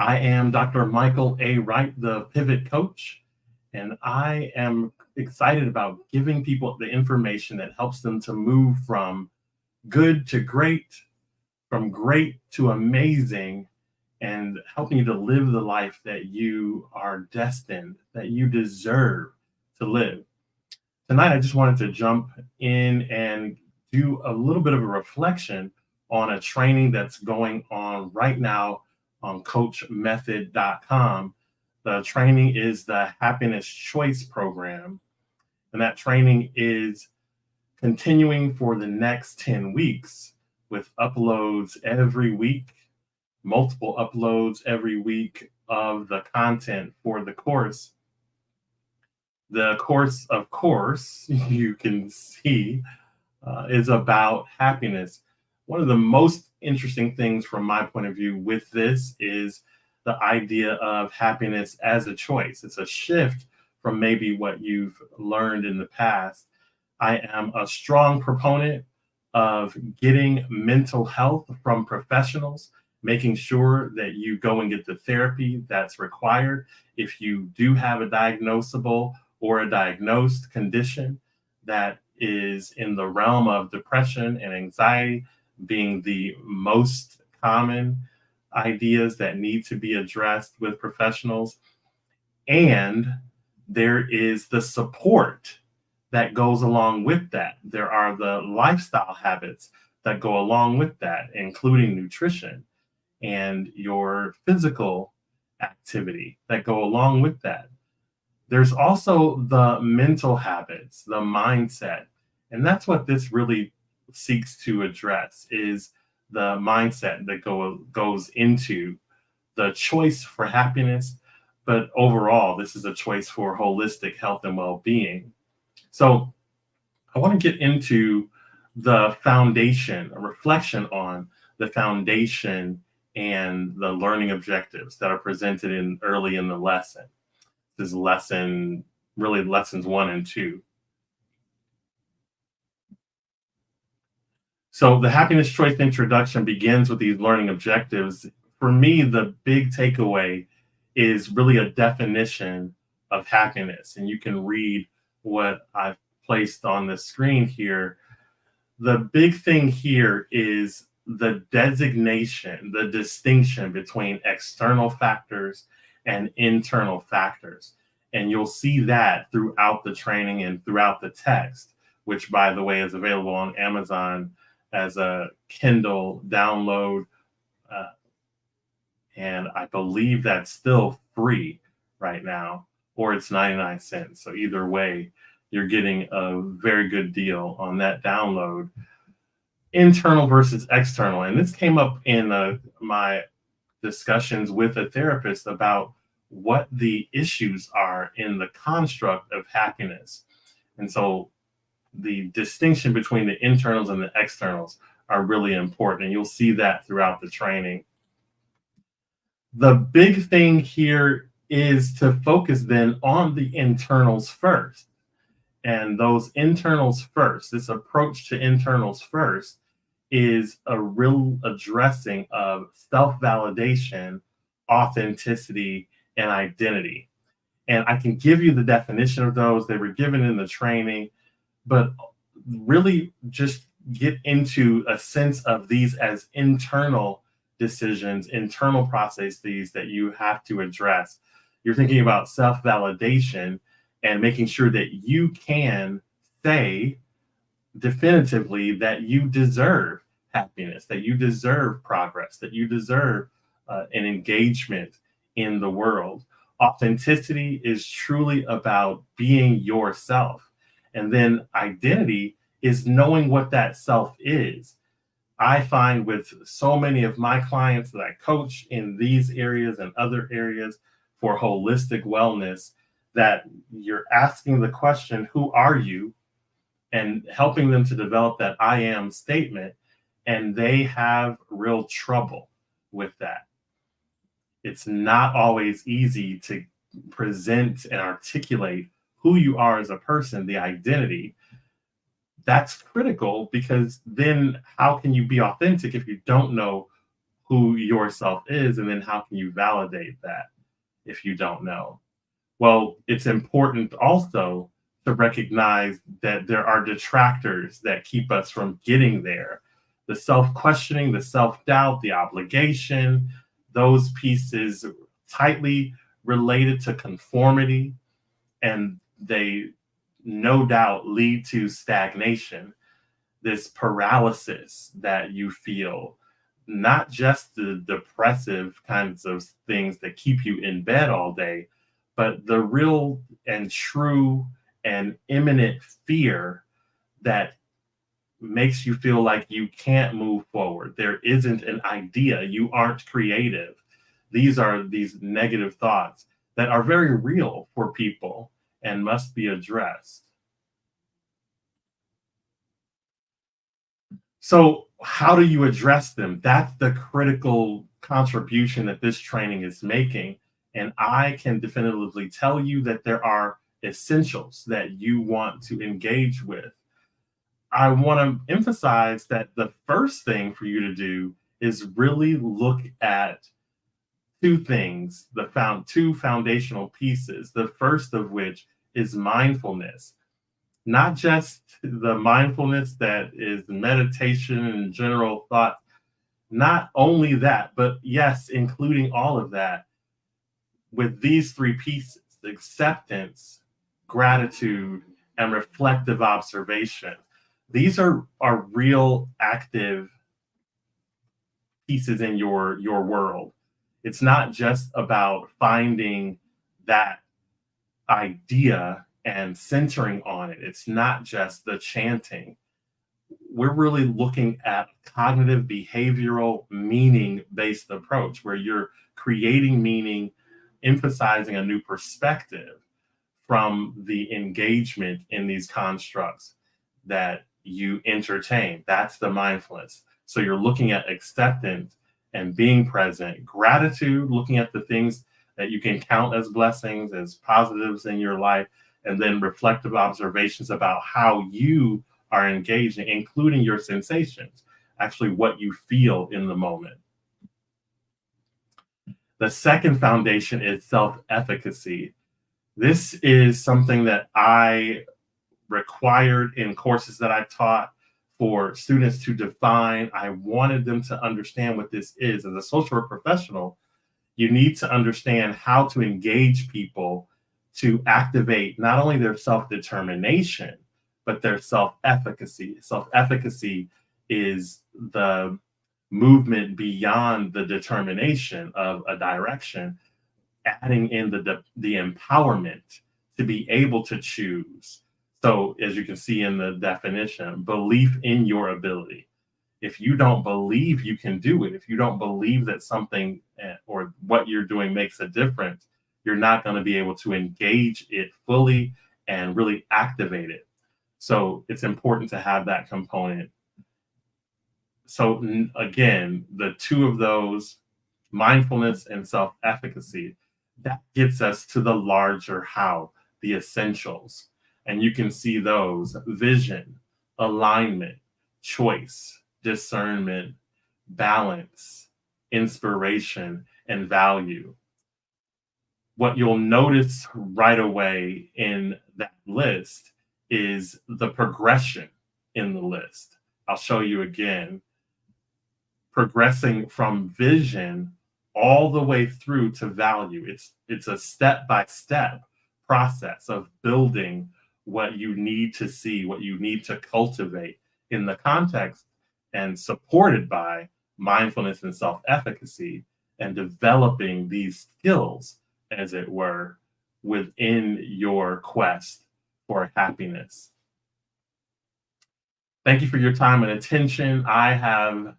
I am Dr. Michael A. Wright, the Pivot Coach, and I am excited about giving people the information that helps them to move from good to great, from great to amazing, and helping you to live the life that you are destined, that you deserve to live. Tonight, I just wanted to jump in and do a little bit of a reflection on a training that's going on right now on coachmethod.com. The training is the Happiness Choice Program, and that training is continuing for the next 10 weeks with uploads every week, multiple uploads every week of the content for the course. The course, of course, you can see is about happiness. One of the most interesting things from my point of view with this is the idea of happiness as a choice. It's a shift from maybe what you've learned in the past. I am a strong proponent of getting mental health from professionals, making sure that you go and get the therapy that's required. If you do have a diagnosable or a diagnosed condition that is in the realm of depression and anxiety being the most common ideas that need to be addressed with professionals. And there is the support that goes along with that. There are the lifestyle habits that go along with that, including nutrition and your physical activity that go along with that. There's also the mental habits, the mindset. And that's what this really seeks to address is the mindset that goes into the choice for happiness. But overall, this is a choice for holistic health and well-being. So I want to get into the foundation, a reflection on the foundation and the learning objectives that are presented in early in the lesson. This is lessons 1 and 2. So the happiness choice introduction begins with these learning objectives. For me, the big takeaway is really a definition of happiness. And you can read what I've placed on the screen here. The big thing here is the designation, the distinction between external factors and internal factors. And you'll see that throughout the training and throughout the text, which, by the way, is available on Amazon as a Kindle download. And I believe that's still free right now, or it's 99 cents. So either way, you're getting a very good deal on that download. Internal versus external. And this came up in my discussions with a therapist about what the issues are in the construct of happiness. And so the distinction between the internals and the externals are really important. And you'll see that throughout the training. The big thing here is to focus then on the internals first. And those internals first, this approach to internals first, is a real addressing of self-validation, authenticity, and identity. And I can give you the definition of those. They were given in the training, but really just get into a sense of these as internal decisions, internal processes that you have to address. You're thinking about self-validation and making sure that you can say definitively that you deserve happiness, that you deserve progress, that you deserve an engagement in the world. Authenticity is truly about being yourself. And then identity is knowing what that self is. I find with so many of my clients that I coach in these areas and other areas for holistic wellness, that you're asking the question, who are you? And helping them to develop that I am statement. And they have real trouble with that. It's not always easy to present and articulate who you are as a person, the identity. That's critical, because then how can you be authentic if you don't know who yourself is, and then how can you validate that if you don't know? Well, it's important also to recognize that there are detractors that keep us from getting there. The self questioning, the self doubt, the obligation, those pieces tightly related to conformity, and they no doubt lead to stagnation, this paralysis that you feel, not just the depressive kinds of things that keep you in bed all day, but the real and true and imminent fear that makes you feel like you can't move forward. There isn't an idea. You aren't creative. These are these negative thoughts that are very real for people and must be addressed. So, how do you address them? That's the critical contribution that this training is making. And I can definitively tell you that there are essentials that you want to engage with. I want to emphasize that the first thing for you to do is really look at two things, two foundational pieces. The first of which is mindfulness, not just the mindfulness that is meditation and general thought, not only that, but yes, including all of that with these three pieces: acceptance, gratitude, and reflective observation. These are real active pieces in your world. It's not just about finding that idea and centering on it. It's not just the chanting. We're really looking at cognitive behavioral meaning based approach where you're creating meaning, emphasizing a new perspective from the engagement in these constructs that you entertain. That's the mindfulness. So you're looking at acceptance and being present, gratitude, looking at the things that you can count as blessings, as positives in your life, and then reflective observations about how you are engaging, including your sensations, actually what you feel in the moment. The second foundation is self-efficacy. This is something that I required in courses that I taught for students to define. I wanted them to understand what this is. As a social work professional, you need to understand how to engage people to activate not only their self-determination, but their self-efficacy. Self-efficacy is the movement beyond the determination of a direction, adding in the empowerment to be able to choose. So as you can see in the definition, belief in your ability. If you don't believe you can do it, if you don't believe that something or what you're doing makes a difference, you're not going to be able to engage it fully and really activate it. So it's important to have that component. So again, the two of those, mindfulness and self-efficacy, that gets us to the larger how, the essentials. And you can see those: vision, alignment, choice, discernment, balance, inspiration, and value. What you'll notice right away in that list is the progression in the list. I'll show you again. Progressing from vision all the way through to value. It's a step-by-step process of building what you need to see, what you need to cultivate in the context and supported by mindfulness and self-efficacy, and developing these skills, as it were, within your quest for happiness. Thank you for your time and attention. I have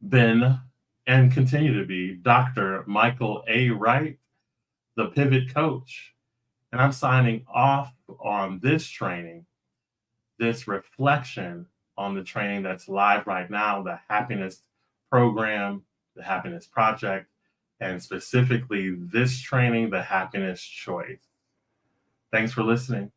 been and continue to be Dr. Michael A. Wright, the Pivot Coach. And I'm signing off on this training, this reflection on the training that's live right now, the Happiness Program, the Happiness Project, and specifically this training, the Happiness Choice. Thanks for listening.